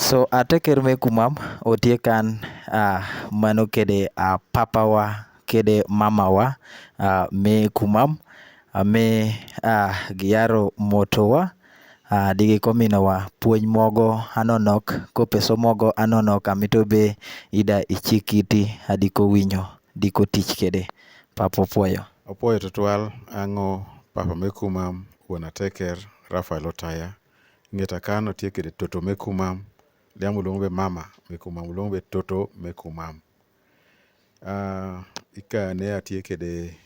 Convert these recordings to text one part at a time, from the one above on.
So ateker me kumam otie kan mano kede papawa kede mamawa me kumam me giyaro motowa digi kominowa puonj mogo anonok kopeso mogo anonok amitobe ida ichikiti adiko winyo diko tich kede papa opuoyo. Opuoyo tutwal ang'o papa me kumam wuon ateker Rafael Otaya ng'eta kan otie kede toto me kumam liamo luongo be mama me kumam luongo be toto me kumam. Ikane atie kede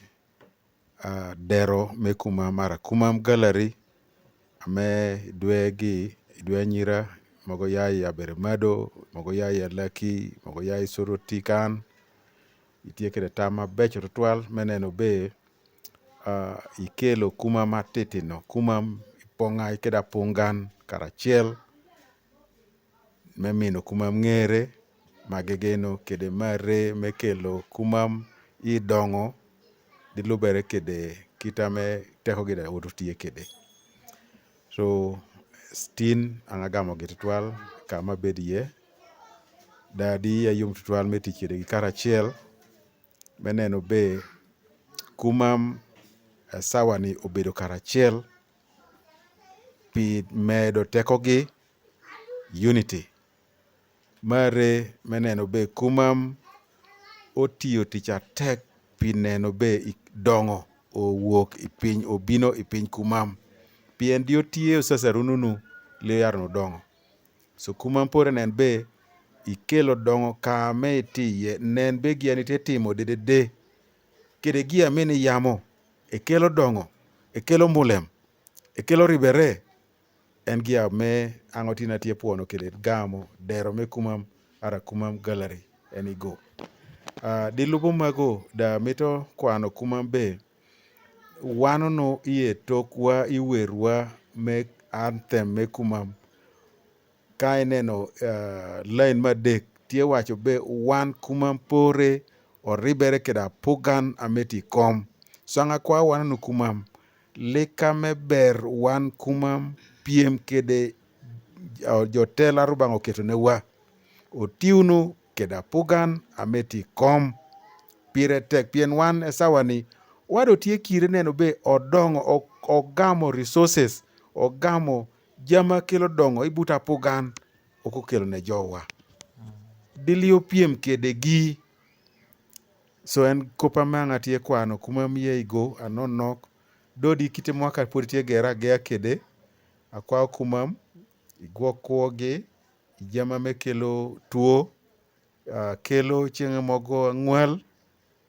dero me kumam mara kumam gallery ame dwe nyira mogo yai abere mado mogo yai alaki mogo yai sorotikan itie kede tama becho tutwal meneno be ikelo kuma matetino kumam ipong'ai keda pungan karachiel memino kumam ng'ere magegeno kede mare mekelo kumam idong'o dilubere kede kitame teko gida ototie kede. So tin ang'agamo gi tutwal kama bedie dadi yayum tutwal metich kede gi karachiel meneno be kumam sawani obedo karachiel pi medo teko gi unity mare meneno be kumam otiyo tich atek pi neno be dongo owuok ipiny obino ipiny kumam pien di otiye osasarununu liyar no dongo so kumam pore nen be ikelo dongo kame itiye nen be gianite timo dedede kede gia mini yamo ekelo dongo ekelo mulem ekelo ribere en gia me ang'otina tie puono kede gamo dero me kumam ara kumam gallery enigo. Dilupo mago da mito kwano kumam be wanono iye tokwa iwerwa me anthem me kumam ka ineno line madek tie wacho be wan kumam pore oribere keda pugan ameti kom sanga kwa wanono kumam lika meber wan kumam piem kede jotela rubang oketo ne wa otiunu keda pugan ameti kom pire tek pien wan esawani wado tie kire neno be odongo ogamo resources ogamo jama kelo dongo ibuta pugan okokelo ne jowa dilio piem kede gi so en kopa manga tie kwano kuma miye igo anonok dodi kite mwaka pod tie gera gea kede akwa kumam igwo kwogi jama me kelo tuo kelo chieng' mogo ng'wel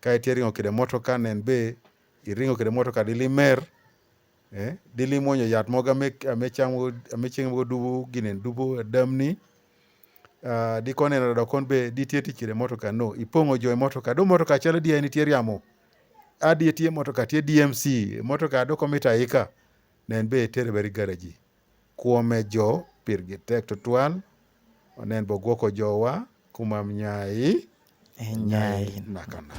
ka itieringo kede motoka nen be iringo kede motoka dilimer dili mwonyo yath moga ame chieng' mogo dubu ginen dubu damni dikone na dokon be ditie tich kede motoka no ipong'o jo e motoka do motoka chalo dia nitie riamo adi tie motoka tie DMC motoka do komita ika nen be tere beri garaji kuome jo pirgi tek tutwal onen bo gwoko jowa kumam nyai nyai nakana